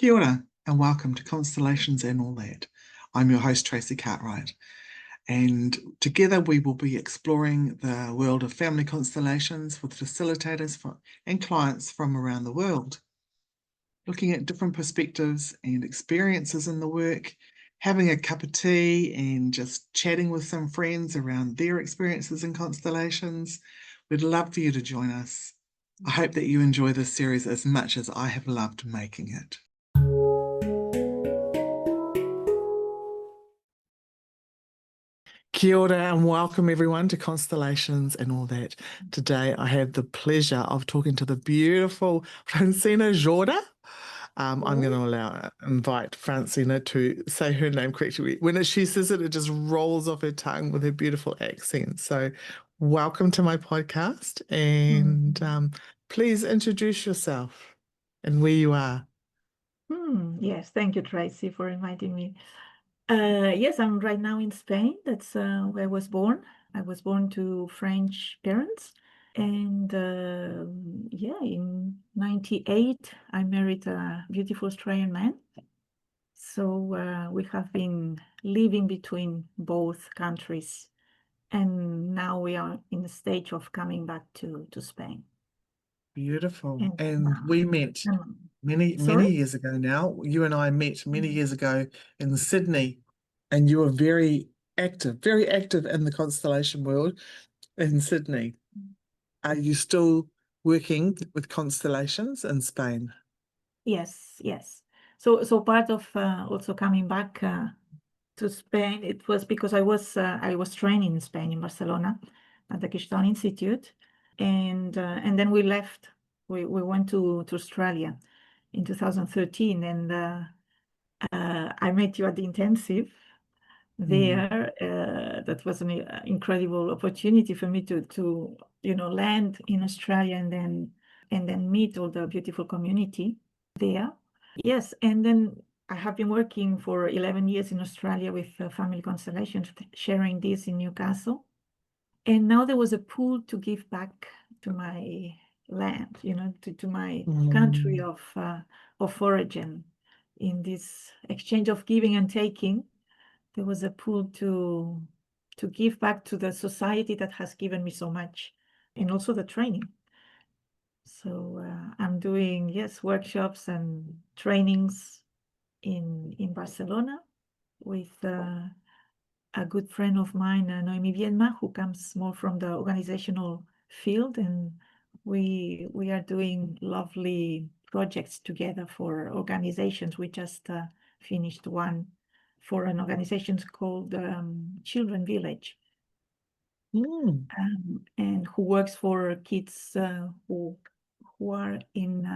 Kia ora and welcome to Constellations and All That. I'm your host, Tracy Cartwright, and together we will be exploring the world of family constellations with facilitators and clients from around the world, looking at different perspectives and experiences in the work, having a cup of tea and just chatting with some friends around their experiences in constellations. We'd love for you to join us. I hope that you enjoy this series as much as I have loved making it. Kia ora and welcome everyone to Constellations and All That. Today I have the pleasure of talking to the beautiful Francine Jordà. I'm going to invite Francine to say her name correctly. When she says it, it just rolls off her tongue with her beautiful accent. So welcome to my podcast and please introduce yourself and where you are. Yes, thank you, Tracy, for inviting me. Yes, I'm right now in Spain. That's where I was born. I was born to French parents. And in 98, I married a beautiful Australian man. So we have been living between both countries. And now we are in the stage of coming back to Spain. Beautiful. And we met many years ago now. You and I met many years ago in Sydney, and you were very active in the constellation world in Sydney. Are you still working with constellations in Spain? Yes. So part of also coming back to Spain, it was because I was training in Spain, in Barcelona, at the Keystone Institute, and then we left. We went to Australia in 2013, and I met you at the intensive there. That was an incredible opportunity for me to land in Australia and then meet all the beautiful community there. Yes, and then I have been working for 11 years in Australia with Family Constellations, sharing this in Newcastle. And now there was a pull to give back to my land, to my country of origin. In this exchange of giving and taking, there was a pull to give back to the society that has given me so much, and also the training. So I'm doing, workshops and trainings in Barcelona with a good friend of mine, Noemi Viedma, who comes more from the organizational field, and we are doing lovely projects together for organizations. We just finished one for an organization called Children Village, and who works for kids who are in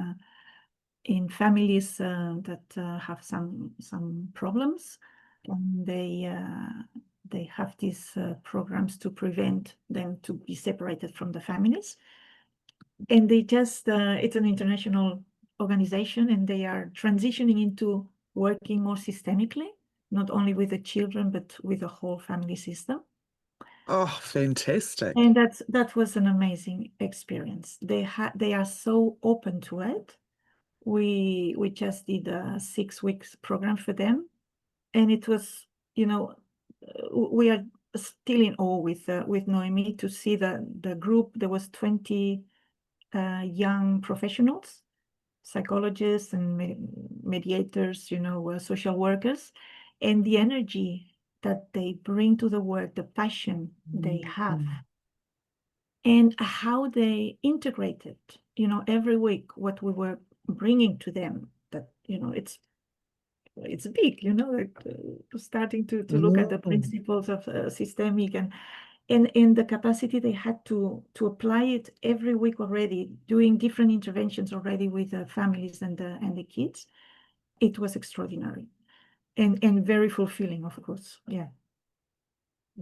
families that have some problems, and they have these programs to prevent them to be separated from the families. And they just it's an international organization, and they are transitioning into working more systemically, not only with the children but with the whole family system. Oh, fantastic. And that was an amazing experience. They are so open to it. We just did a 6 weeks program for them, and it was, we are still in awe with Noemi to see the group. There was 20 young professionals, psychologists and mediators, social workers, and the energy that they bring to the work, the passion they have, and how they integrated, every week what we were bringing to them. That it's big, like starting to look at the principles of systemic and the capacity they had to apply it every week already, doing different interventions already with the families and the kids. It was extraordinary and very fulfilling, of course. Yeah.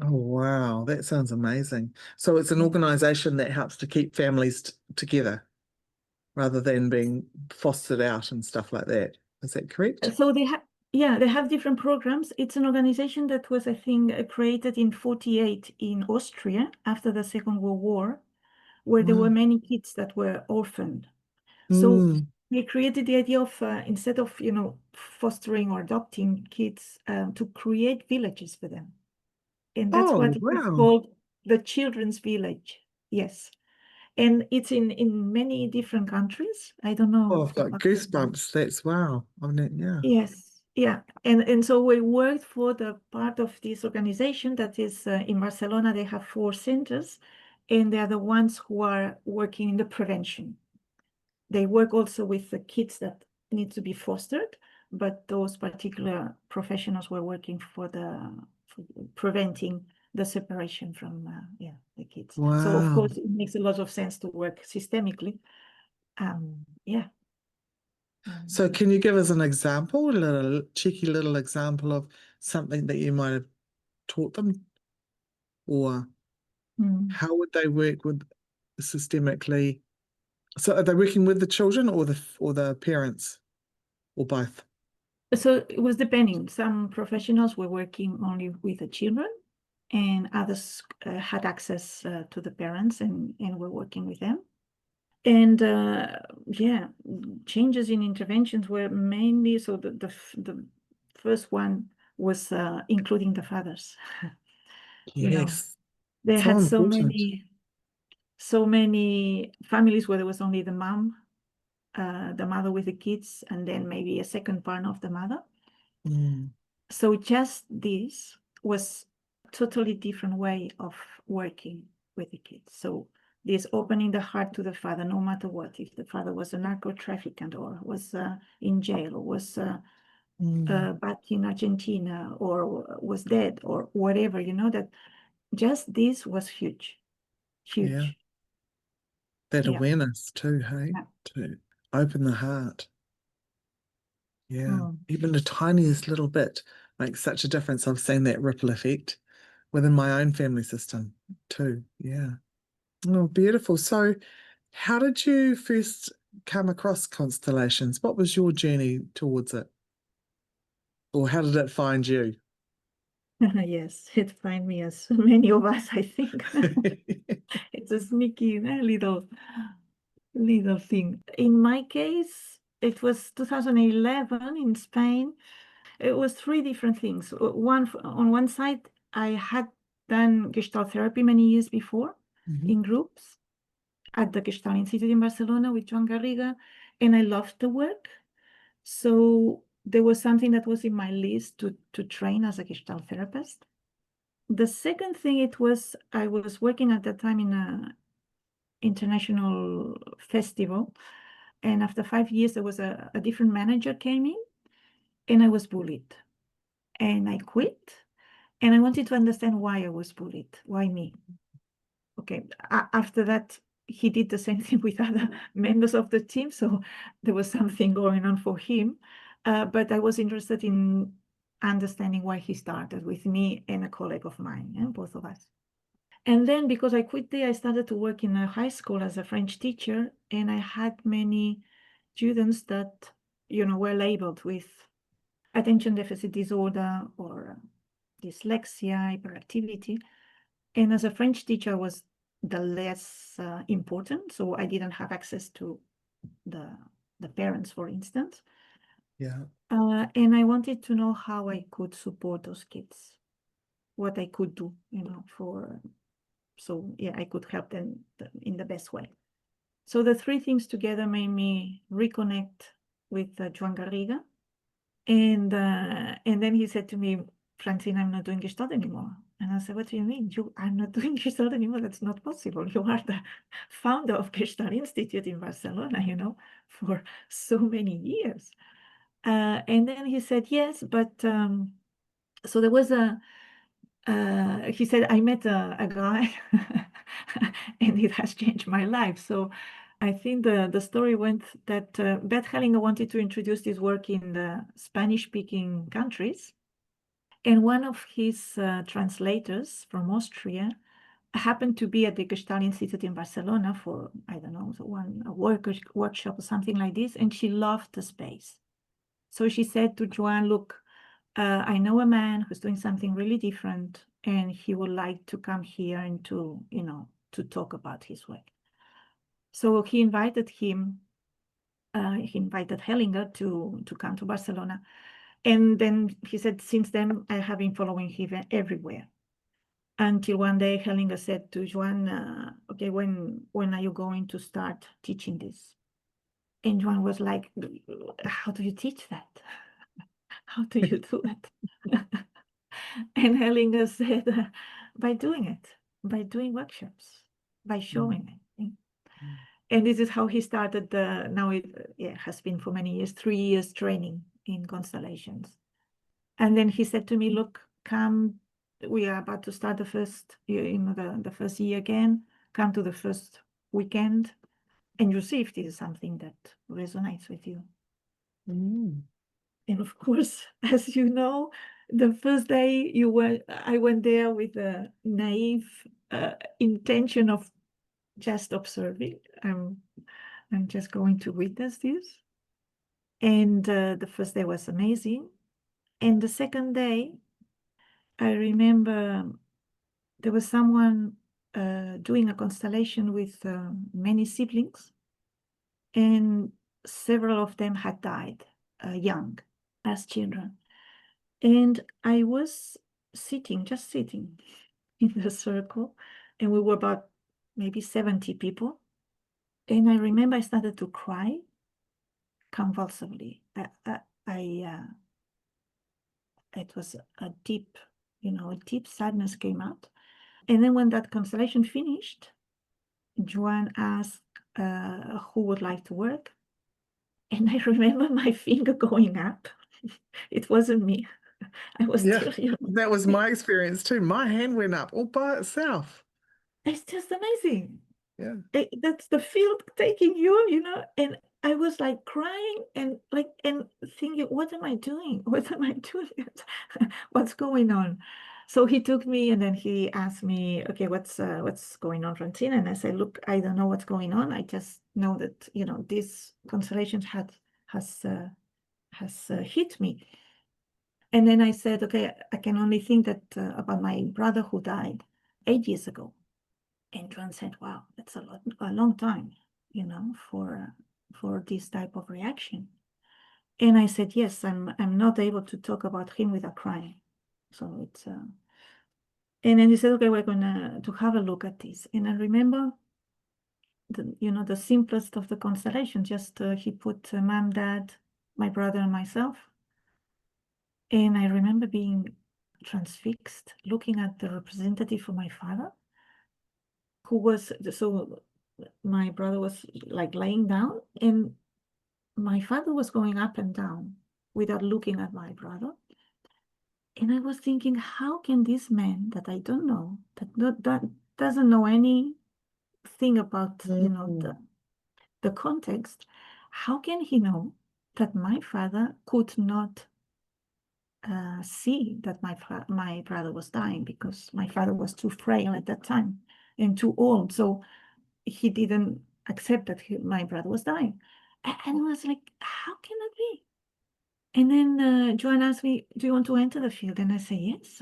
Oh, wow. That sounds amazing. So it's an organization that helps to keep families together rather than being fostered out and stuff like that. Is that correct? So they have different programs. It's an organization that was, I think, created in 1948 in Austria after the Second World War, where there were many kids that were orphaned. So he created the idea of instead of fostering or adopting kids, to create villages for them, and that's Oh, what it is wow. called, the children's village. Yes, and it's in many different countries. I don't Oh, know I've got about. goosebumps. That's wow. I mean, yeah. Yes, yeah, and so we worked for the part of this organization that is in Barcelona. They have 4 centers, and they are the ones who are working in the prevention. They work also with the kids that need to be fostered, but those particular professionals were working for preventing the separation from the kids. So of Wow. course it makes a lot of sense to work systemically. Yeah. So can you give us an example, a little cheeky little example of something that you might have taught them? Or Mm. how would they work with systemically? So are they working with the children or the parents or both? So it was depending. Some professionals were working only with the children, and others had access to the parents and were working with them. And yeah, changes in interventions were mainly, so the first one was including the fathers. You know, Yes. they So had important. so many families where there was only the mother with the kids, and then maybe a second partner of the mother. Mm, So just this was totally different way of working with the kids. So this opening the heart to the father, no matter what, if the father was a narco trafficant or was in jail or was mm, back in Argentina or was dead or whatever, that just this was huge, yeah. huge. That Yeah. awareness too, hey? Yeah. To open the heart. Yeah. Mm. Even the tiniest little bit makes such a difference. I've seen that ripple effect within my own family system too. Yeah. Oh, beautiful. So, how did you first come across constellations? What was your journey towards it? Or how did it find you? Yes, it find me as many of us, I think. It's a sneaky little thing. In my case, it was 2011 in Spain. It was 3 different things. On one side, I had done Gestalt therapy many years before Mhm. in groups at the Gestalt Institute in Barcelona with Joan Garriga, and I loved the work. So there was something that was in my list to train as a Gestalt therapist. The second thing, I was working at that time in a international festival, and after 5 years there was a different manager came in, and I was bullied, and I quit, and I wanted to understand why I was bullied, why me. Okay, after that he did the same thing with other members of the team, so there was something going on for him, but I was interested in understanding why he started with me and a colleague of mine, both of us. And then because I quit there, I started to work in a high school as a French teacher, and I had many students that, were labeled with attention deficit disorder or dyslexia, hyperactivity. And as a French teacher, I was the less important, so I didn't have access to the parents, for instance. Yeah. And I wanted to know how I could support those kids, what I could do, so yeah, I could help them in the best way. So the 3 things together made me reconnect with Joan Garriga. And then he said to me, Francine, I'm not doing Gestalt anymore. And I said, what do you mean? I'm not doing Gestalt anymore. That's not possible. You are the founder of Gestalt Institute in Barcelona, for so many years. And then he said, yes, but so there was he said, I met a guy and it has changed my life. So I think the story went that Bert Hellinger wanted to introduce this work in the Spanish-speaking countries. And one of his translators from Austria happened to be at the Gestalt Institute in Barcelona for, I don't know, a workshop or something like this. And she loved the space. So she said to Joan, look, I know a man who's doing something really different, and he would like to come here and to talk about his work. So he invited him he invited Hellinger to come to Barcelona. And then he said, since then, I have been following him everywhere. Until one day, Hellinger said to Joan, okay, when are you going to start teaching this? And Joan was like, how do you teach that? How do you do it? And Hellinger said, by doing it, by doing workshops, by showing it. And this is how he started. Now it has been for many years, 3 years training in constellations. And then he said to me, look, come, we are about to start the first, the first year again. Come to the first weekend and you see if this is something that resonates with you. And of course, as you know, the first day I went there with a naive intention of just observing. I'm just going to witness this. And the first day was amazing. And the second day, I remember there was someone doing a constellation with many siblings, and several of them had died young as children. And I was just sitting in the circle, and we were about maybe 70 people. And I remember I started to cry convulsively. It was a deep sadness came out. And then when that constellation finished, Joan asked who would like to work. And I remember my finger going up. It wasn't me. I was still, that was my experience too. My hand went up all by itself. It's just amazing. Yeah. That's the field taking you, and I was like crying and thinking, what am I doing? What am I doing? What's going on? So he took me and then he asked me, okay, what's going on, Francine? And I said, look, I don't know what's going on. I just know that, this constellation has hit me. And then I said, okay, I can only think that about my brother who died 8 years ago. And Joan said, wow, that's a long time, for this type of reaction. And I said, yes, I'm not able to talk about him without crying. So it's, and then he said, okay, we're going to have a look at this. And I remember, the simplest of the constellation, just he put mom, dad, my brother and myself. And I remember being transfixed, looking at the representative for my father, who was, so my brother was like laying down and my father was going up and down without looking at my brother. And I was thinking, how can this man that I don't know, that doesn't know anything about, the context, how can he know that my father could not see that my brother was dying, because my father was too frail at that time and too old. So he didn't accept that my brother was dying. And I was like, how can that be? And then Joan asked me, do you want to enter the field? And I said, yes.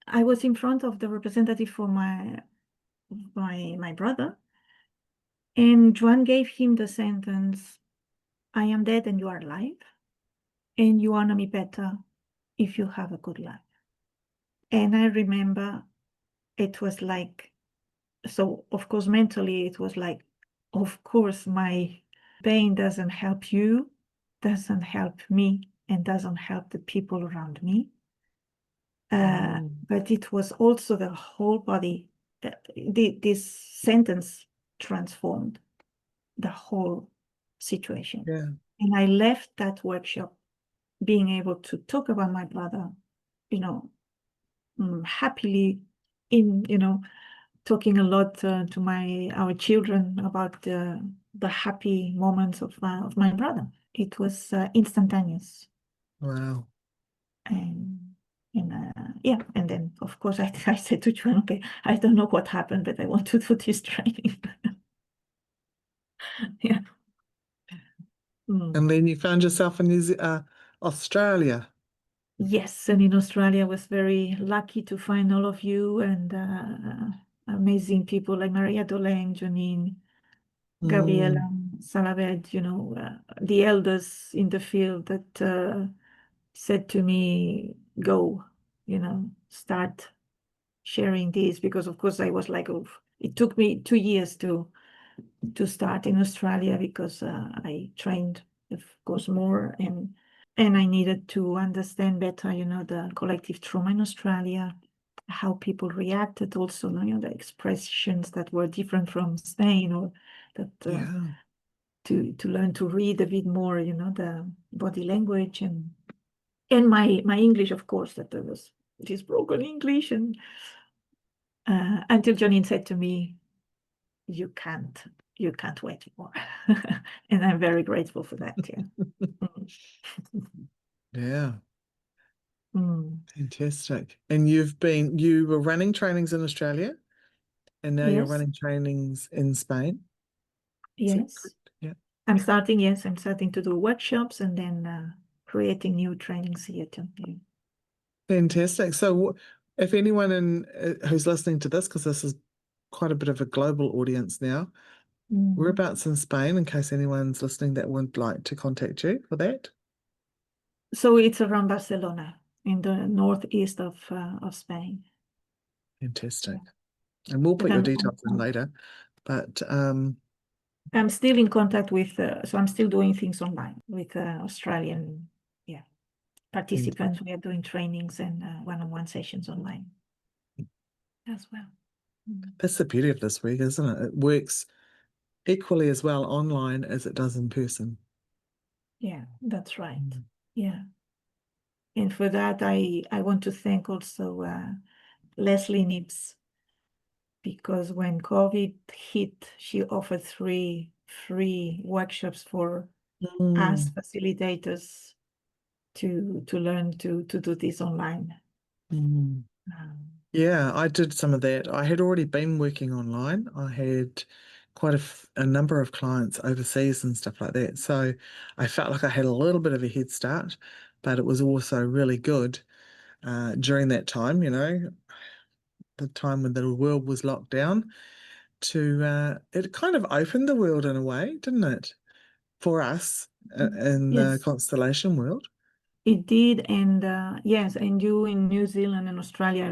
I was in front of the representative for my brother. And Joan gave him the sentence, I am dead and you are alive. And you honor me better if you have a good life. And I remember it was like, so of course, mentally, it was like, of course, my pain doesn't help you, doesn't help me, and doesn't help the people around me. But it was also the whole body. This sentence transformed the whole situation. Yeah. And I left that workshop being able to talk about my brother, happily talking a lot to our children about the happy moments of my brother. It was instantaneous. Wow. And and then of course I said to Joan, okay, I don't know what happened, but I want to do this training. Yeah. And then you found yourself in Australia. Yes, and in Australia I was very lucky to find all of you and amazing people like Maria Doleng, Janine, Gabriela, Salaved, the elders in the field that said to me, go, start sharing this, because of course I was like, oh, it took me 2 years to start in Australia, because I trained, of course, more, and I needed to understand better, the collective trauma in Australia, how people reacted, also, the expressions that were different from Spain, or that Yeah. to learn to read a bit more, the body language, and my English, of course, that there was this broken English, and until Janine said to me, you can't wait more. And I'm very grateful for that. Yeah. Yeah. Mm. Fantastic. And you were running trainings in Australia, and now you're Yes, running trainings in Spain. Is that yes. correct? Yeah. I'm starting to do workshops, and then creating new trainings here too. Yeah. Fantastic. So, if anyone who's listening to this, because this is quite a bit of a global audience now, whereabouts in Spain, in case anyone's listening that would like to contact you for that? So it's around Barcelona, in the northeast of Spain. Fantastic. Yeah. And we'll But put your details in later. But I'm still in contact with, so I'm still doing things online with Australian, participants. We are doing trainings and one-on-one sessions online as well. that's the beauty of this week, isn't it? It works equally as well online as it does in person. Yeah, that's right. Yeah. And for that, I want to thank also Leslie Nibbs, because when COVID hit, she offered 3 free workshops for us facilitators to learn to do this online. Yeah, I did some of that. I had already been working online. I had quite a number of clients overseas and stuff like that. So I felt like I had a little bit of a head start, but it was also really good during that time, the time when the world was locked down, it kind of opened the world in a way, didn't it? For us in the Yes, constellation world. it did. And yes, and you in New Zealand and Australia,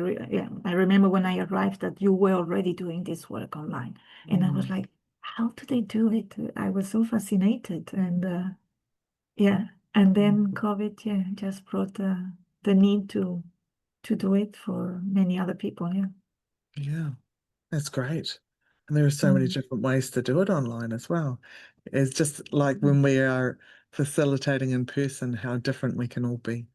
I remember when I arrived that you were already doing this work online. And I was like, how do they do it? I was so fascinated. And yeah, and then COVID, just brought the need to do it for many other people. Yeah. Yeah, that's great. And there are so many Mm. different ways to do it online as well. It's just like when we are facilitating in person, how different we can all be.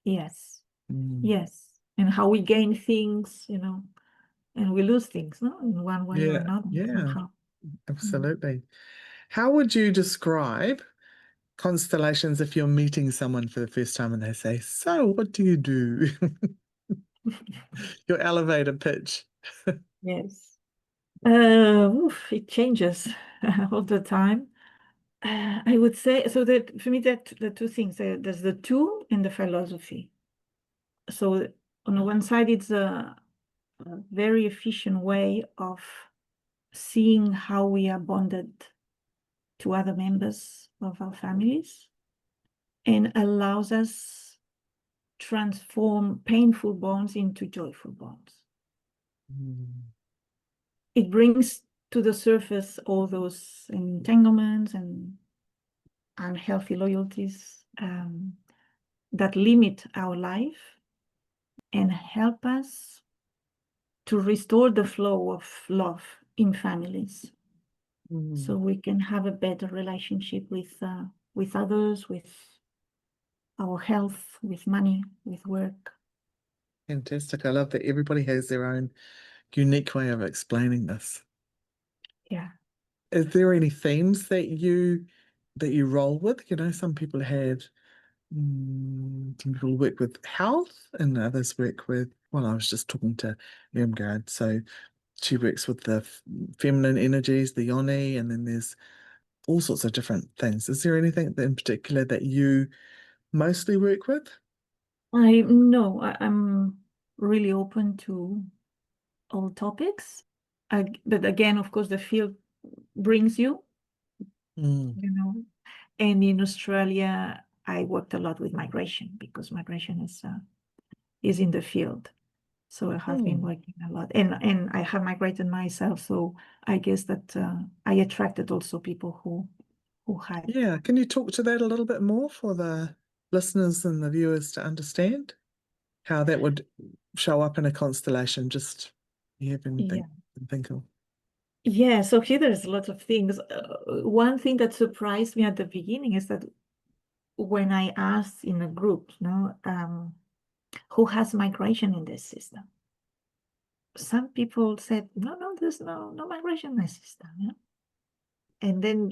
Yes. Mm. Yes. And how we gain things, and we lose things, no, in one way or Yeah, another, yeah, somehow. Mm. absolutely. How would you describe constellations if you're meeting someone for the first time and they say, so what do you do? Your elevator pitch. Yes. It changes all the time. I would say, so that for me, that the two things, there's the tool and the philosophy. So on the one side, it's a very efficient way of seeing how we are bonded to other members of our families, and allows us transform painful bonds into joyful bonds. It brings to the surface all those entanglements and unhealthy loyalties that limit our life, and help us to restore the flow of love in families, so we can have a better relationship with others, with our health, with money, with work. Fantastic. I love that everybody has their own unique way of explaining this. Yeah. Is there any themes that you roll with? Some people some people work with health and others work with, well, I was just talking to Irmgard, so she works with the feminine energies, the yoni, and then there's all sorts of different things. Is there anything in particular that you mostly work with? I'm really open to all topics. But again, of course, the field brings you Mm. you know. And in Australia, I worked a lot with migration because migration is in the field. So I have been Mm. working a lot, and I have migrated myself. So I guess that I attracted also people who had. Yeah, can you talk to that a little bit more for the listeners and the viewers to understand how that would show up in a constellation? Just yeah, Yeah. think of. Yeah, so here there's a lot of things. One thing that surprised me at the beginning is that when I asked in a group, who has migration in this system? Some people said, no, there's no migration in the system. Yeah? And then,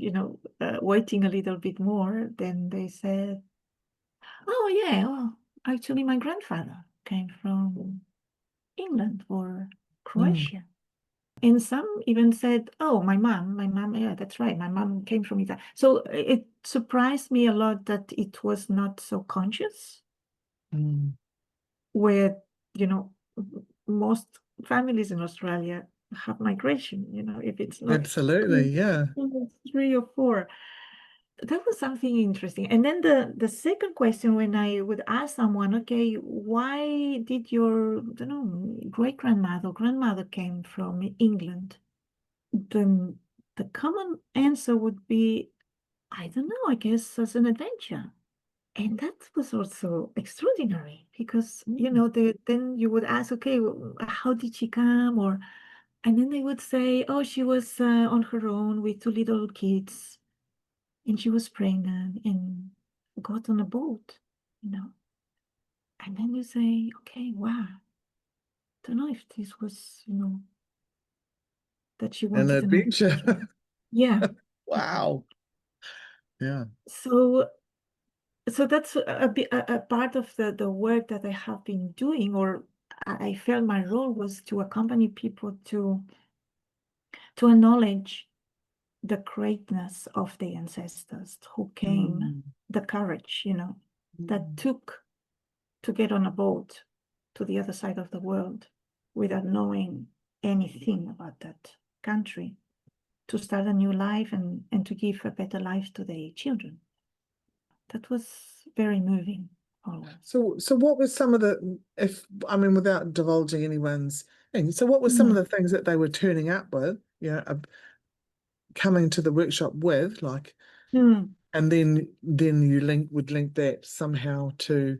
waiting a little bit more, then they said, oh, yeah, well, actually, my grandfather came from England or Mm. Croatia. And some even said, oh, my mom, yeah, that's right. My mom came from Italy. So it surprised me a lot that it was not so conscious, Mm. where, most families in Australia have migration, if it's not Absolutely, yeah. three or four. That was something interesting. And then the second question, when I would ask someone, okay, why did your, I don't know, great grandmother or grandmother came from England? The common answer would be, I don't know, I guess as an adventure. And that was also extraordinary because, Mm. then you would ask, okay, how did she come? And then they would say, oh, she was on her own with two little kids and she was pregnant and got on a boat, you know. And then you say, okay, wow, don't know if this was, that she An wanted an adventure. adventure. Yeah. Wow. Yeah. So so that's a part of the work that I have been doing, or I felt my role was to accompany people to acknowledge the greatness of the ancestors who came, Mm. the courage, that Mm. took to get on a boat to the other side of the world without knowing anything about that country, to start a new life and to give a better life to their children. That was very moving always. So what were some of the, if I mean, without divulging anyone's thing, so what were some of Mm. the things that they were turning up with, coming to the workshop with, like, Mm. and then you would link that somehow to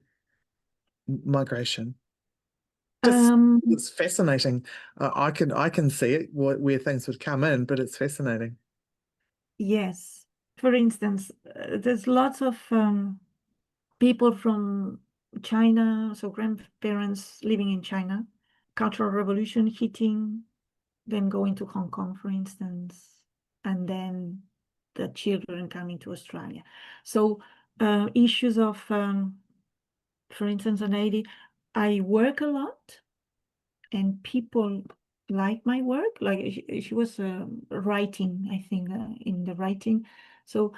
migration. Just Um, it's fascinating. I can see it where things would come in, but it's fascinating. yes. For instance, there's lots of people from China, so grandparents living in China, Cultural Revolution hitting, then going to Hong Kong, for instance, and then the children coming to Australia. So issues of, for instance, a lady, I work a lot and people like my work. Like she was writing, I think, in the writing. So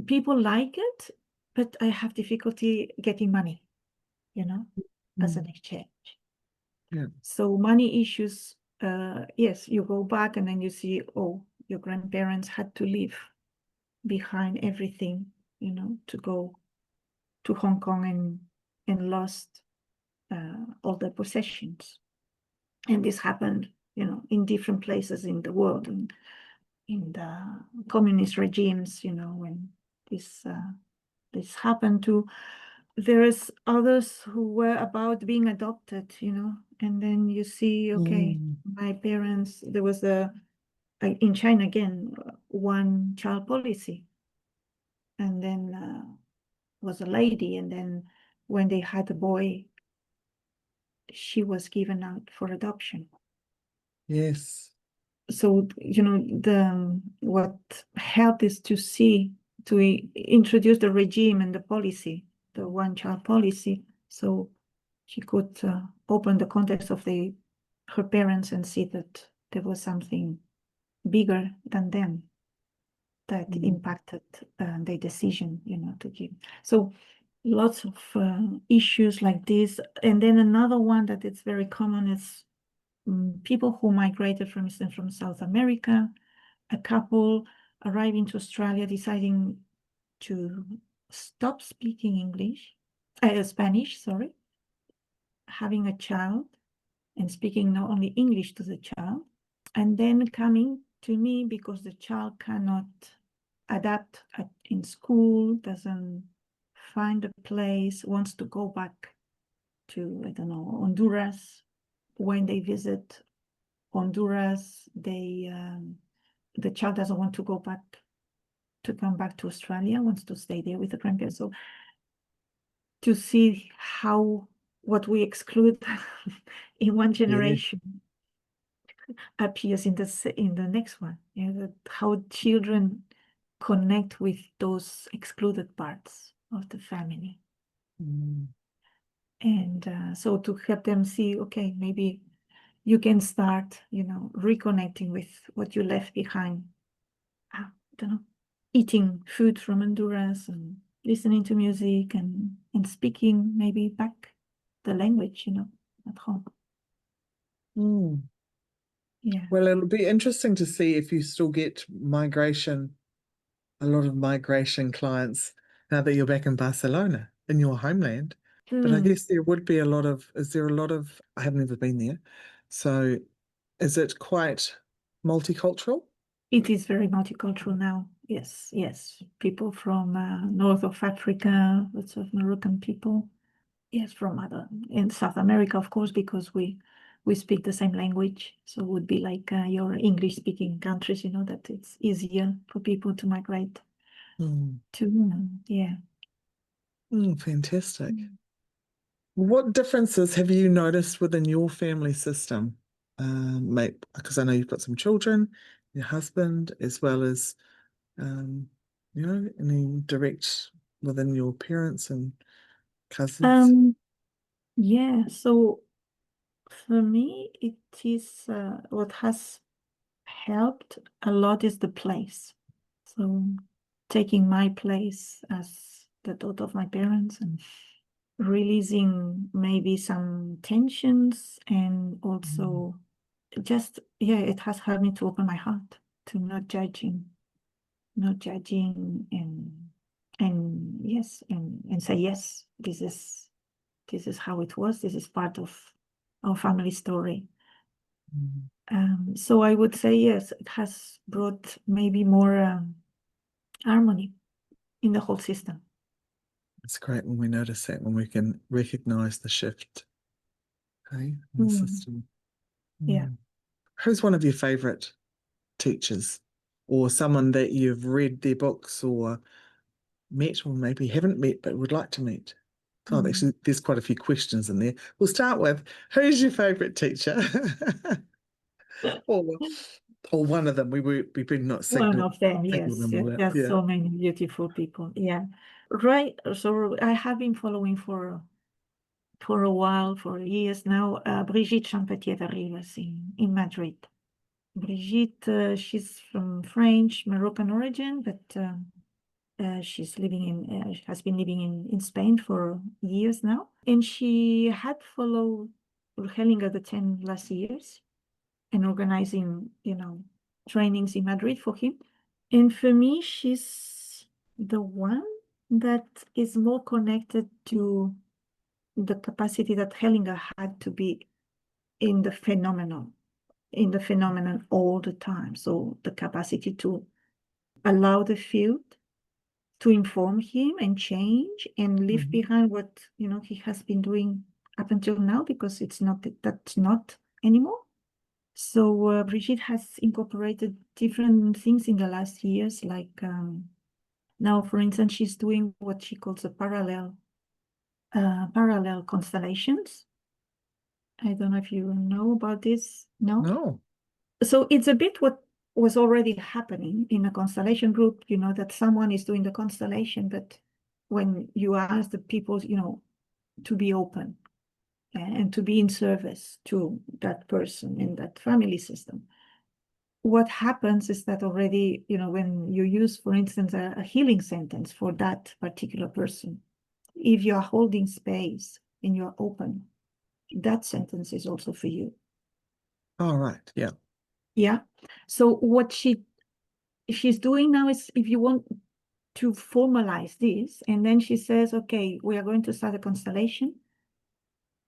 people like it, but I have difficulty getting money, as Mm. an exchange. Yeah. So money issues, yes, you go back and then you see, oh, your grandparents had to leave behind everything, to go to Hong Kong and lost all their possessions. And this happened, in different places in the world, in the communist regimes, when this happened to. There is others who were about being adopted, and then you see, okay, Mm. my parents, there was in China again, one child policy, and then was a lady, and then when they had a boy, she was given out for adoption. Yes. So, what helped is to introduce the regime and the policy, the one child policy, so she could open the context of her parents and see that there was something bigger than them that Mm. impacted their decision, to give. So lots of issues like this. And then another one that is very common is people who migrated, for instance, from South America, a couple arriving to Australia, deciding to stop speaking Spanish, sorry, having a child and speaking not only English to the child, and then coming to me because the child cannot adapt in school, doesn't find a place, wants to go back to, I don't know, Honduras. When they visit Honduras, the child doesn't want to come back to Australia, wants to stay there with the grandparents. So to see what we exclude in one generation appears in the next one. How children connect with those excluded parts of the family. And so to help them see, okay, maybe you can start, reconnecting with what you left behind. I don't know, eating food from Honduras and listening to music and speaking maybe back the language, at home. Yeah. Well, it'll be interesting to see if you still get a lot of migration clients now that you're back in Barcelona, in your homeland. But I guess there would be I have never been there. So is it quite multicultural? It is very multicultural now. Yes. People from north of Africa, lots of Moroccan people. Yes, in South America, of course, because we speak the same language. So it would be like your English-speaking countries, that it's easier for people to migrate to. Yeah. Fantastic. What differences have you noticed within your family system? Mate, because I know you've got some children, your husband, as well as, any direct within your parents and cousins. Yeah. So for me, it is what has helped a lot is the place. So taking my place as the daughter of my parents and releasing maybe some tensions, and also it has helped me to open my heart to not judging and yes, and say, yes, this is how it was. This is part of our family story. So I would say, yes, it has brought maybe more harmony in the whole system. It's great when we notice that, when we can recognize the shift, in the system. Yeah. Who's one of your favorite teachers, or someone that you've read their books or met, or maybe haven't met but would like to meet? Oh, actually, there's quite a few questions in there. We'll start with, who's your favorite teacher? or one of them. We've been not One of them, single yes. them all out. There's Yeah. so many beautiful people. Yeah. Right. So I have been following for a while, for years now, Brigitte Champetier-Rivas in Madrid. Brigitte, she's from French, Moroccan origin, but she's has been living in Spain for years now. And she had followed Hellinger the 10 last years and organizing, trainings in Madrid for him. And for me, she's the one that is more connected to the capacity that Hellinger had to be in the phenomenon all the time. So the capacity to allow the field to inform him and change and leave behind what he has been doing up until now, because that's not anymore. So Brigitte has incorporated different things in the last years, like now, for instance, she's doing what she calls a parallel constellations. I don't know if you know about this. No. So it's a bit what was already happening in a constellation group, that someone is doing the constellation, but when you ask the people, to be open and to be in service to that person in that family system, what happens is that already, when you use, for instance, a healing sentence for that particular person, if you are holding space and you're open, that sentence is also for you. Oh, right. Yeah. Yeah. So what she she's doing now is, if you want to formalize this, and then she says, okay, we are going to start a constellation.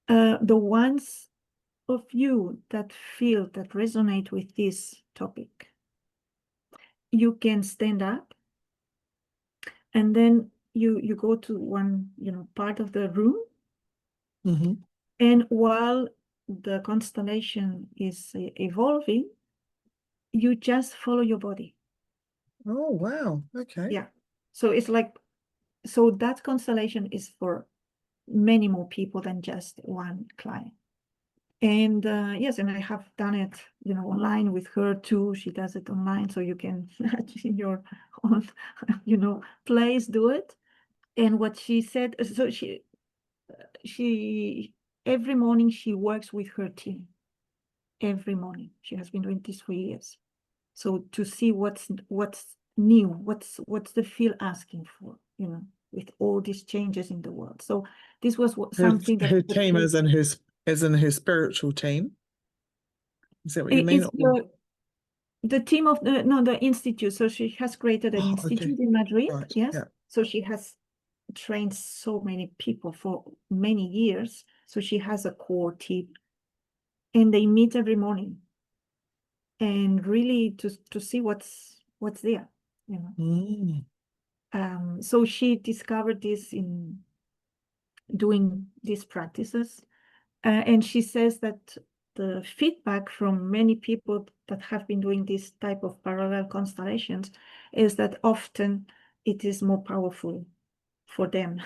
The ones of you that feel, that resonate with this topic, you can stand up, and then you go to one, part of the room, and while the constellation is evolving, you just follow your body. Oh, wow. Okay. Yeah. So it's like, so that constellation is for many more people than just one client. And yes, and I have done it, online with her too. She does it online, so you can in your own, place do it. And what she said, so she every morning she works with her team. Every morning, she has been doing this for years. So to see what's new, what's the field asking for, with all these changes in the world. So this was something that her team is in her spiritual team. Is that what you mean? is the team of the institute. So she has created an institute in Madrid. Right. Yes. Yeah. So she has trained so many people for many years. So she has a core team, and they meet every morning, and really to see what's there, So she discovered this in doing these practices, and she says that the feedback from many people that have been doing this type of parallel constellations is that often it is more powerful for them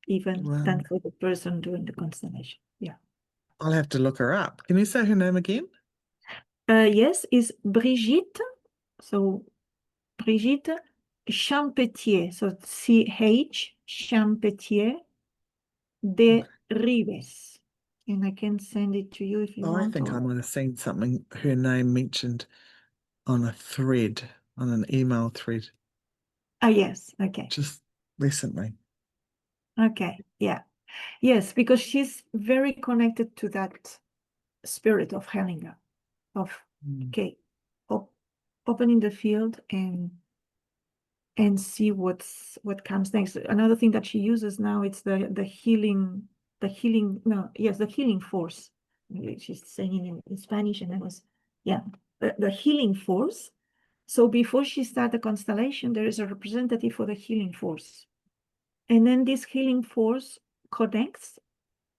even than for the person doing the constellation. Yeah. I'll have to look her up. Can you say her name again? Yes, is Brigitte. So Brigitte Champetier. So CH Champetier de Ribes. And I can send it to you if you want. I think I might have seen something, her name mentioned on a thread, on an email thread. Oh, yes. Okay. Just recently. Okay. Yeah. Yes, because she's very connected to that spirit of Hellinger, of, okay, opening the field and see what comes next. Another thing that she uses now, it's the healing force. She's saying it in Spanish, and it was, the healing force. So before she starts the constellation, there is a representative for the healing force. And then this healing force connects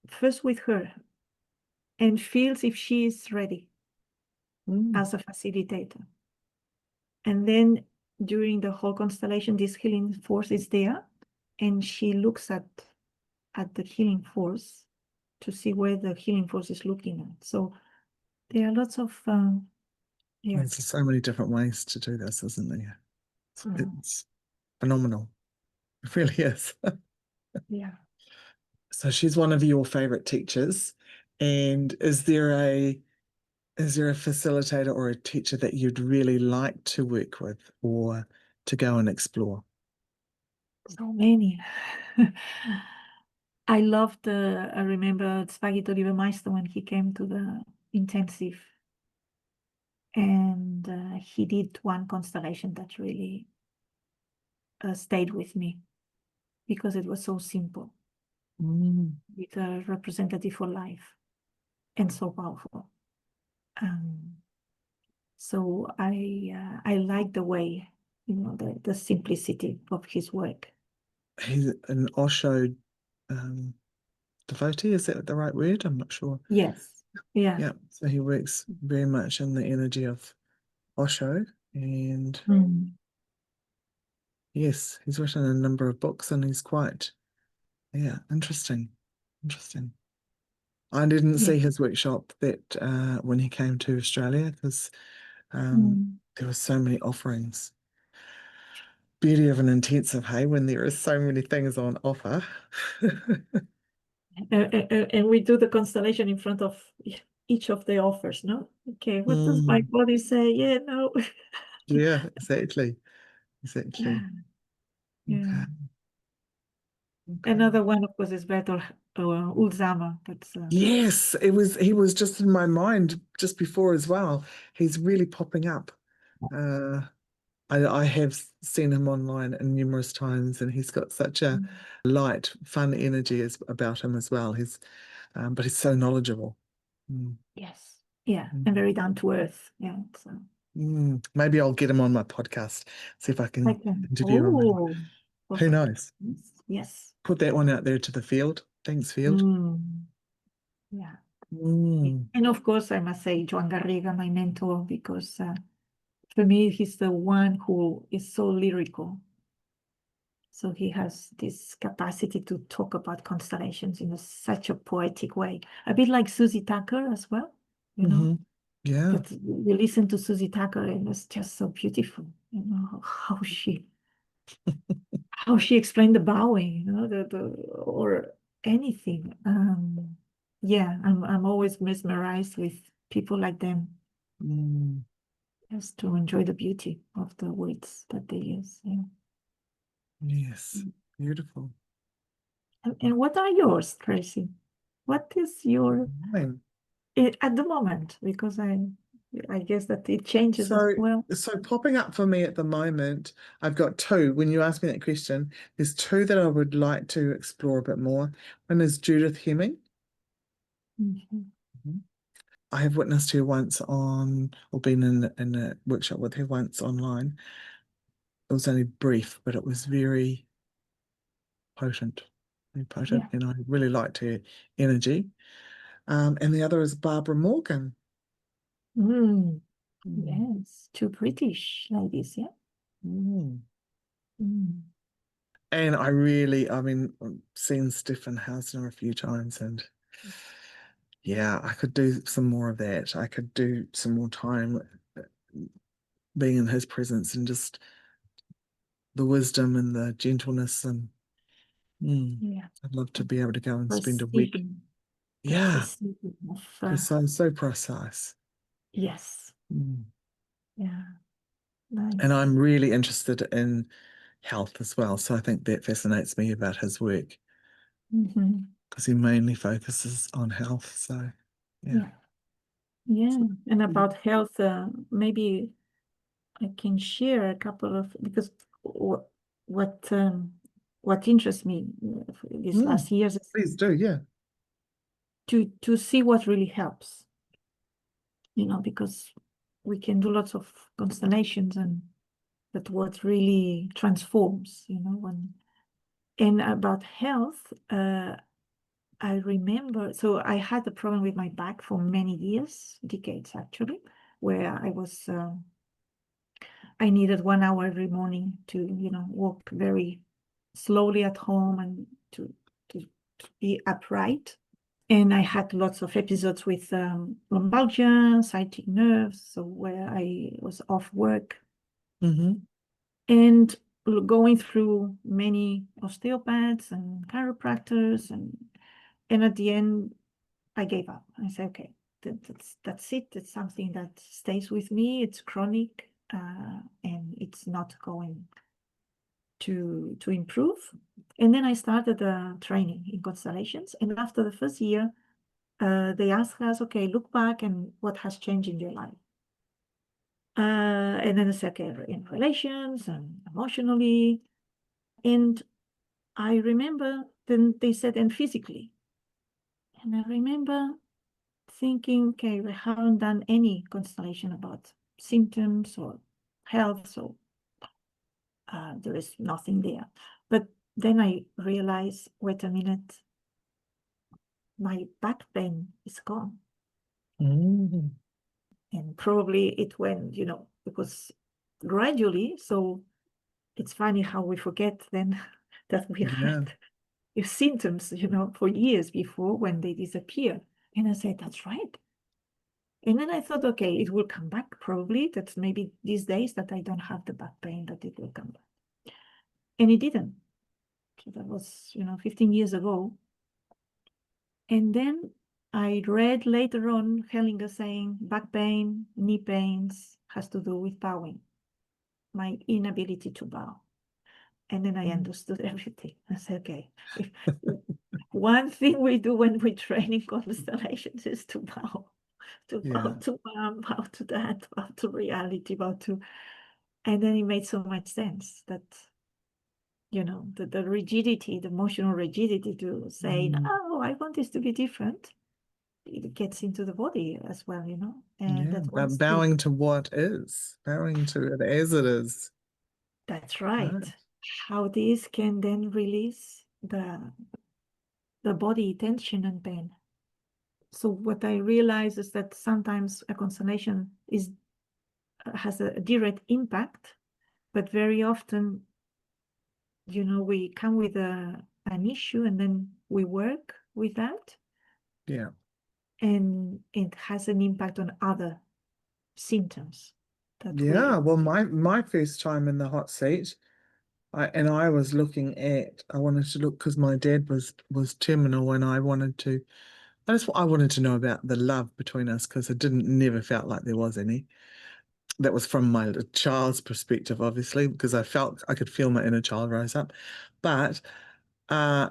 first with her and feels if she is ready as a facilitator. And then during the whole constellation, this healing force is there, and she looks at the healing force to see where the healing force is looking at. So there are lots of There's so many different ways to do this, isn't there? It's phenomenal. It really is. Yeah. So she's one of your favorite teachers. And is there a facilitator or a teacher that you'd really like to work with or to go and explore? So many. I loved, I remember Spaghetti Oliver when he came to the intensive, and he did one constellation that really stayed with me because it was so simple, with a representative for life, and so powerful. So I like the way, the simplicity of his work. He's an Osho devotee, is that the right word? I'm not sure. Yes. Yeah. Yeah. So he works very much in the energy of Osho, and yes, he's written a number of books, and he's quite, interesting. I didn't see his workshop that when he came to Australia, because there were so many offerings. Beauty of an intensive, hey, when there are so many things on offer. And we do the constellation in front of each of the offers, no? Okay, what does my body say? Yeah, no. Yeah, exactly. Yeah. Okay. Another one, of course, is Bertolt Ulzama. That's yes, he was just in my mind just before as well. He's really popping up. I have seen him online and numerous times, and he's got such a light, fun energy about him as well. But he's so knowledgeable. Mm. Yes. Yeah. Mm. And very down to earth. Yeah. So Maybe I'll get him on my podcast, see if I I can can. interview him. Oh, Who perfect. knows? Yes. Yes. Put that one out there to the field. Thanks, field. Mm, yeah. Mm. And of course, I must say Joan Garriga, my mentor, because for me, he's the one who is so lyrical. So he has this capacity to talk about constellations in such a poetic way, a bit like Susie Tucker as well, you know. Hmm. Yeah. But you listen to Susie Tucker and it's just so beautiful, you know, how she explained the bowing, you know, or anything. Yeah, I'm always mesmerized with people like them, Mm. just to enjoy the beauty of the words that they use. Yeah. Yes. Beautiful. And what are yours, Tracy? What is your Fine. at the moment? Because I guess that it changes as So, well. so popping up for me at the moment, I've got two. When you ask me that question, there's two that I would like to explore a bit more. One is Judith Hemming. Mhm. Mhm. I have witnessed her once or been in a workshop with her once online. It was only brief, but it was very potent, Yeah. and I really liked her energy. And the other is Barbara Morgan. Mm, Mm. yes, two British ladies, yeah. Mm. Mm, And I mean, I've seen Stephen Hausner a few times, and yeah, I could do some more of that. I could do some more time being in his presence and just the wisdom and the gentleness and yeah. I'd love to be able to go and spend a week. Precision, the Yeah, precision of precise, so precise. yes, Mm. yeah, And nice. I'm really interested in health as well. So I think that fascinates me about his work Hmm. because he mainly focuses on health. So yeah. Yeah, yeah. So, And about health, maybe I can share a couple of because what what um, what interests me these mm, last years is please do. Yeah. to see what really helps, you know, because we can do lots of constellations and that what really transforms, you know, when and about health, I remember, so I had a problem with my back for many years, decades actually, where I needed 1 hour every morning to, you know, walk very slowly at home and to, to be upright. And I had lots of episodes with lumbalgia, sciatic nerves, so where I was off work Hmm. and going through many osteopaths and chiropractors and at the end I gave up. I said, okay, that's it. It's something that stays with me. It's chronic, and it's not going to improve. And then I started training in constellations. And after the first year, they asked us, okay, look back and what has changed in your life. And then I said, okay, in relations and emotionally. And I remember then they said, and physically. And I remember thinking, okay, we haven't done any constellation about symptoms or health, so there is nothing there. But then I realized, wait a minute, my back pain is gone. Mm. And probably it went, you know, because gradually, so it's funny how we forget then that we Yeah. had symptoms, you know, for years before when they disappear. And I said, that's right. And then I thought, okay, it will come back probably. That's maybe these days that I don't have the back pain, that it will come back. And it didn't. So that was, you know, 15 years ago. And then I read later on Hellinger saying back pain, knee pains has to do with bowing, my inability to bow. And then I understood everything. I said, okay, if one thing we do when we train in constellations is to bow, to bow Yeah. to mom, bow to that, bow to reality, bow to And then it made so much sense that, you know, the rigidity, the emotional rigidity to say, no, I want this to be different. It gets into the body as well, you know, and Yeah, that but wants to, bowing to what is, bowing to it as it is. that's Right. right. How this can then release the body tension and pain. So what I realize is that sometimes a constellation has a direct impact, but very often, you know, we come with an issue and then we work with that, Yeah. and it has an impact on other symptoms that Yeah. we. Well, my first time in the hot seat, I was looking at, I wanted to look because my dad was terminal, and I wanted to know about the love between us because it didn't never felt like there was any. That was from my child's perspective, obviously, because I could feel my inner child rise up. But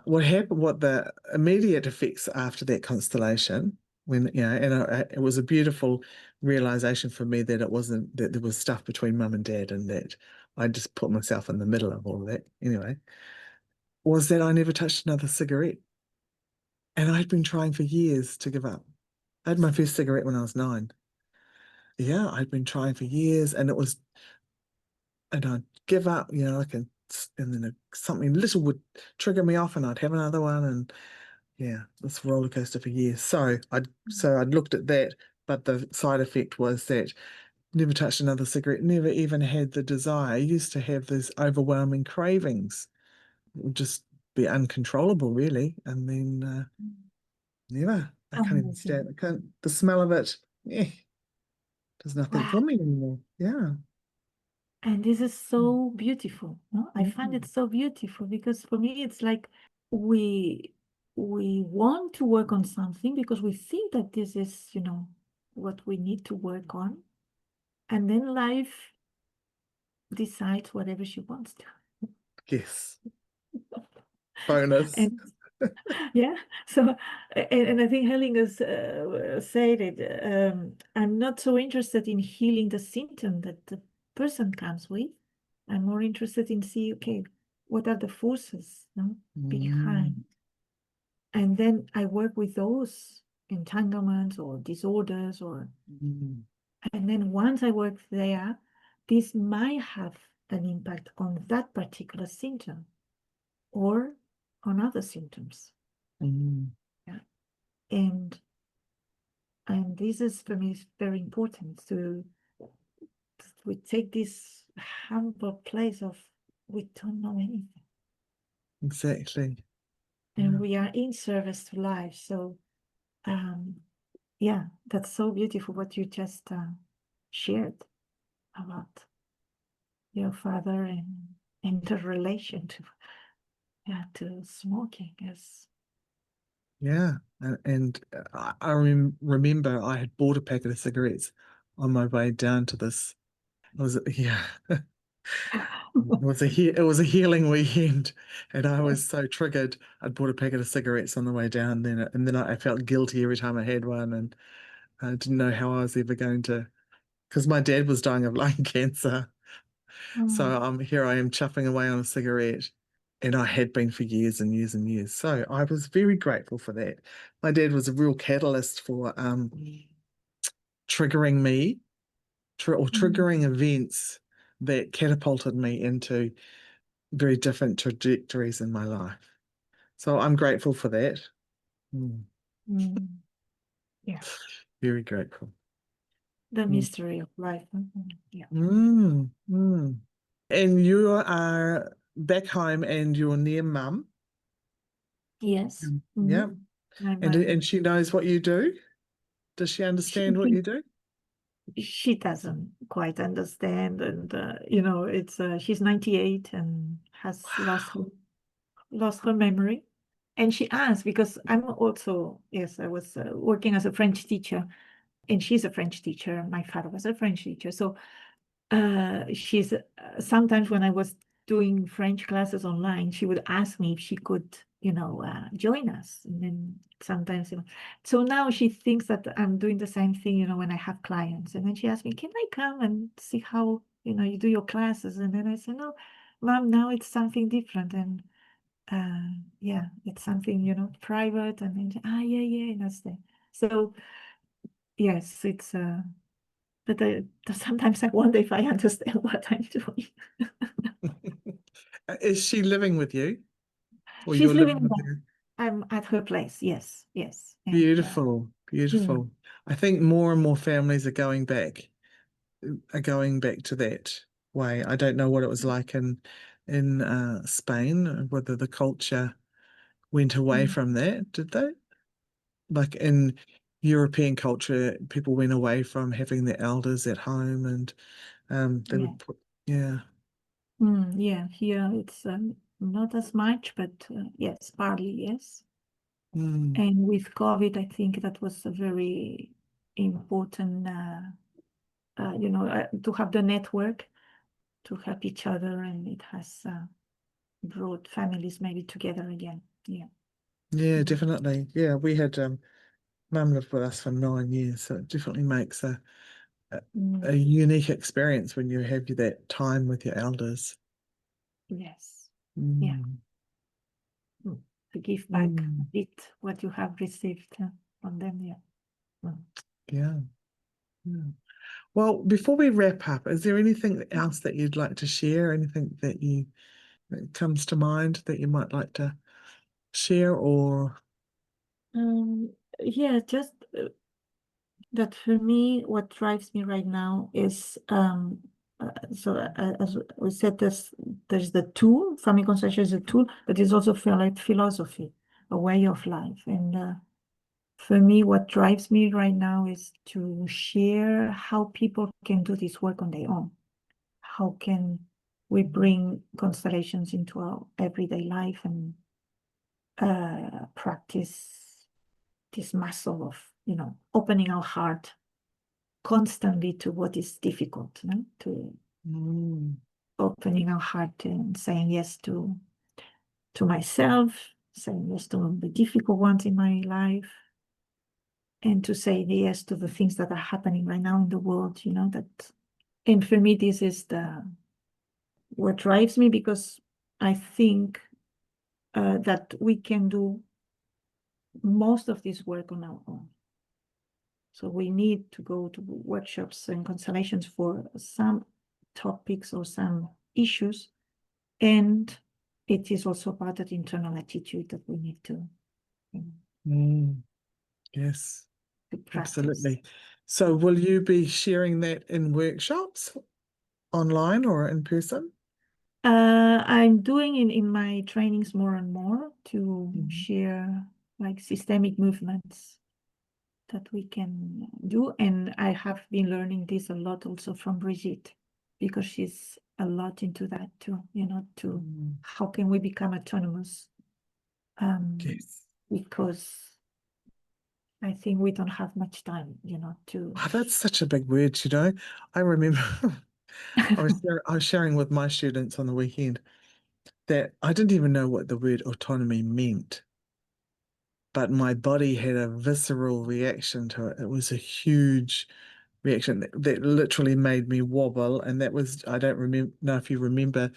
what happened, what the immediate effects after that constellation, when, it was a beautiful realization for me that it wasn't that there was stuff between mum and dad, and that I just put myself in the middle of all of that anyway, was that I never touched another cigarette. And I'd been trying for years to give up. I had my first cigarette when I was 9. Yeah, I'd been trying for years, and I'd give up, and then something little would trigger me off, and I'd have another one, and yeah, this roller coaster for years. So I'd looked at that, but the side effect was that never touched another cigarette, never even had the desire. I used to have these overwhelming cravings, it would just be uncontrollable, really, and then never. I can't even stand. Amazing. I can't. The smell of it. Yeah, does nothing Wow. for me anymore. Yeah. And this is so beautiful. No? I find it Mm. so beautiful because for me it's like we we want to work on something because we think that this is, you know, what we need to work on. And then life decides whatever she wants to. Yes. Bonus. And yeah, so and I think Helen has said it. I'm not so interested in healing the symptom that the person comes with. I'm more interested in see, okay, what are the forces, no, Mm. behind, and then I work with those entanglements or disorders, or Mm. and then once I work there, this might have an impact on that particular symptom or on other symptoms. Mm. Yeah, and this is for me very important to we take this humble place of we don't know anything Exactly. and Yeah. we are in service to life. So um yeah, that's so beautiful what you just shared about your father and the relation to, yeah, to smoking as. Yeah. And I remember I had bought a packet of cigarettes on my way down to this. Yeah. It was a healing weekend, and I was so triggered. I'd bought a packet of cigarettes on the way down, and then I felt guilty every time I had one, and I didn't know how I was ever going to, because my dad was dying of lung cancer. Mm, So here I am chuffing away on a cigarette, and I had been for years and years and years. So I was very grateful for that. My dad was a real catalyst for triggering me, or mm, triggering events that catapulted me into very different trajectories in my life. So I'm grateful for that. Mm, mm. Yeah, very grateful. the Mm. mystery of life. Mhm. Yeah. Mm, mm. And you are back home and you're near mum. Yes. Yeah. I'm And she knows what you do. Does she understand what you do? she doesn't quite understand, and you know, it's she's 98 and has lost her memory, and she asked because I'm also, yes, I was working as a French teacher, and she's a French teacher, my father was a French teacher, so she's sometimes when I was doing French classes online, she would ask me if she could, you know, join us. And then sometimes, you know, so now she thinks that I'm doing the same thing, you know, when I have clients. And then she asked me, can I come and see how you do your classes. And then I said, no, Mom, now it's something different. And yeah, it's something, private. And then, yeah, that's the. So yes, it's, but sometimes I wonder if I understand what I'm doing. Is she living with you? Or She's you're living living in with that. her? I'm at her place. Yes, yes. And Beautiful, mm, beautiful. I think more and more families are going back to that way. I don't know what it was like in Spain, whether the culture went away mm, from that, did they? Like in European culture, people went away from having their elders at home and they yeah. would put, yeah. Yeah, here it's not as much, but yes, partly yes. Mm, And with COVID, I think that was a very important, to have the network to help each other, and it has brought families maybe together again. Yeah. yeah, Mm. definitely. Yeah, we had mum lived with us for 9 years, so it definitely makes a, a Mm, unique experience when you have that time with your elders. yes. Yeah. Mm, Mm. To give back a mm, bit what you have received from them. Yeah. Mm. yeah, yeah. Well, before we wrap up, is there anything else that you'd like to share? Anything that comes to mind that you might like to share or Yeah, just that for me, what drives me right now is as we said, there's the tool, family constellation is a tool, but it's also feel like philosophy, a way of life. And for me, what drives me right now is to share how people can do this work on their own. How can we bring constellations into our everyday life and practice this muscle of, opening our heart constantly to what is difficult, to mm, opening our heart and saying yes to myself, saying yes to the difficult ones in my life, and to say yes to the things that are happening right now in the world, that. And for me, this is the what drives me, because I think that we can do most of this work on our own. So we need to go to workshops and constellations for some topics or some issues. And it is also about that internal attitude that we need mm, yes, to practice. absolutely. So will you be sharing that in workshops online or in person? I'm doing in my trainings more and more to Mhm. share like systemic movements that we can do. And I have been learning this a lot also from Brigitte, because she's a lot into that too, to Mm, how can we become autonomous? yes. Because I think we don't have much time, to. Oh, that's such a big word, you know. I remember I was sharing with my students on the weekend that I didn't even know what the word autonomy meant, but my body had a visceral reaction to it. It was a huge reaction that literally made me wobble. And that was, I don't remember know if you remember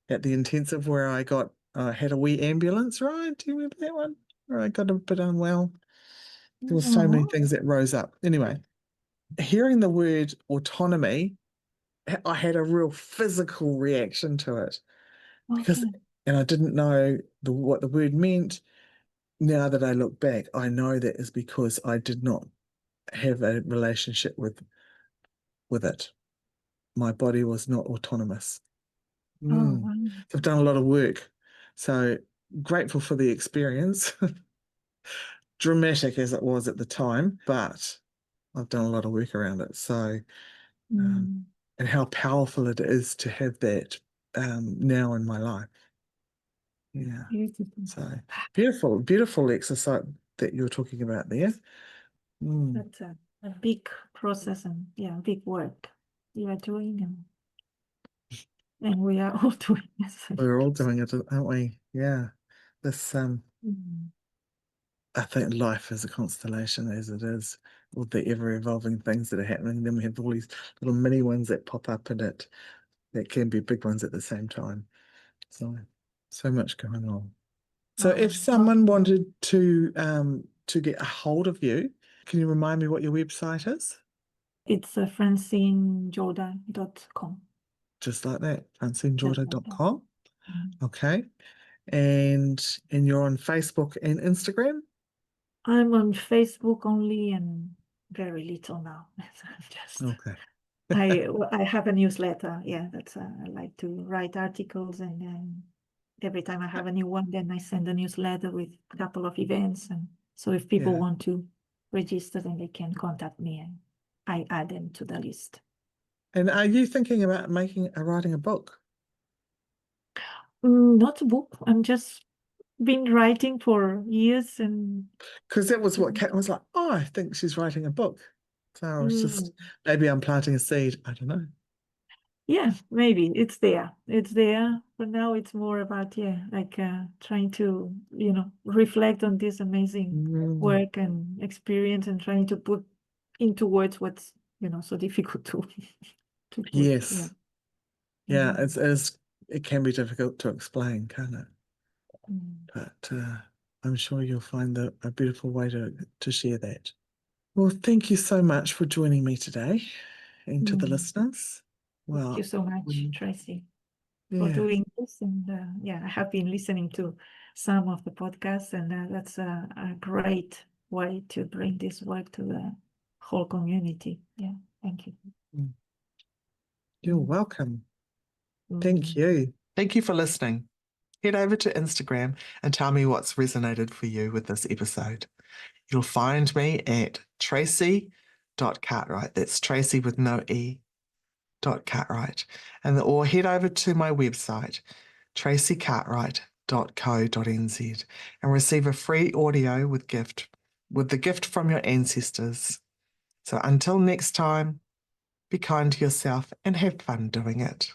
at the intensive where I got had a wee ambulance ride. Do you remember that one? Where I got a bit unwell. There were so many No. things that rose up. Anyway, hearing the word autonomy, I had a real physical reaction to it because, Okay. and I didn't know what the word meant. Now that I look back, I know that is because I did not have a relationship with it. My body was not autonomous. Oh, Mm. wow. So I've done a lot of work. So grateful for the experience, dramatic as it was at the time, but I've done a lot of work around it. So, um, Mm, and how powerful it is to have that now in my life. Yeah. beautiful. So beautiful, beautiful exercise that you're talking about there. Mm. That's a big process, and yeah, big work you are doing, and we are all doing this. We're all doing it, aren't we? Yeah. This Mm. I think life is a constellation as it is, with the ever-evolving things that are happening. Then we have all these little mini ones that pop up in it that can be big ones at the same time. So much going on. So if someone wanted to get a hold of you, can you remind me what your website is? It's francineJordà.com. Just like that, francinejordà.com. Mm-hmm. Okay. And you're on Facebook and Instagram? I'm on Facebook only and very little now. Just Okay. I have a newsletter. Yeah, that's I like to write articles, and then every time I have a new one, then I send a newsletter with a couple of events. And so if people Yeah. want to register, then they can contact me and I add them to the list. And are you thinking about writing a book? Not a book. I'm just been writing for years, and Because that was what Kat was like, oh, I think she's writing a book. So I was just, maybe I'm planting a seed. I don't know. yeah, maybe it's there. It's there. But now it's more about, trying to, reflect on this amazing work and experience, and trying to put into words what's, so difficult to put. Yes. Yeah, Mhm. it can be difficult to explain, can't it? Mm. But I'm sure you'll find a beautiful way to share that. Well, thank you so much for joining me today, and to the listeners. Thank you Well, so much, Tracy, for yeah, doing this. And I have been listening to some of the podcasts, and that's a great way to bring this work to the whole community. Yeah, thank you. you're welcome. Thank Mm. you. Thank you for listening. Head over to Instagram and tell me what's resonated for you with this episode. You'll find me at tracy.cartwright. That's Tracy with no E. .cartwright. Or head over to my website, tracycartwright.co.nz, and receive a free audio with the gift from your ancestors. So until next time, be kind to yourself and have fun doing it.